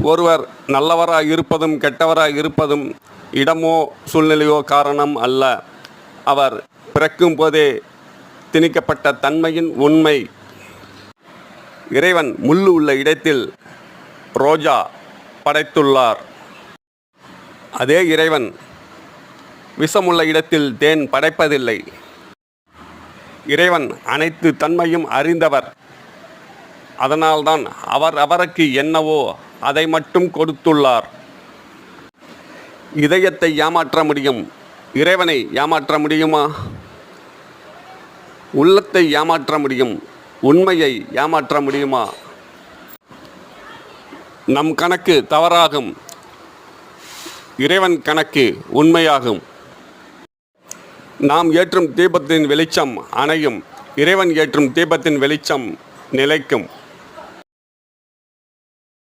ஒருவர் நல்லவராக இருப்பதும் கெட்டவராக இருப்பதும் இடமோ சூழ்நிலையோ காரணம் அல்ல. அவர் பிறக்கும் போதே திணிக்கப்பட்ட தன்மையின் உண்மை. இறைவன் முள்ளு உள்ள இடத்தில் ரோஜா படைத்துள்ளார். அதே இறைவன் விஷமுள்ள இடத்தில் தேன் படைப்பதில்லை. இறைவன் அனைத்து தன்மையும் அறிந்தவர். அதனால்தான் அவருக்கு என்னவோ அதை மட்டும் கொடுத்துள்ளார். இதயத்தை ஏமாற்ற முடியும், இறைவனை ஏமாற்ற முடியுமா? உள்ளத்தை ஏமாற்ற முடியும், உண்மையை ஏமாற்ற முடியுமா? நம் கணக்கு தவறாகும், இறைவன் கணக்கு உண்மையாகும். நாம் ஏற்றும் தீபத்தின் வெளிச்சம் அணையும், இறைவன் ஏற்றும் தீபத்தின் வெளிச்சம் நிலைக்கும்.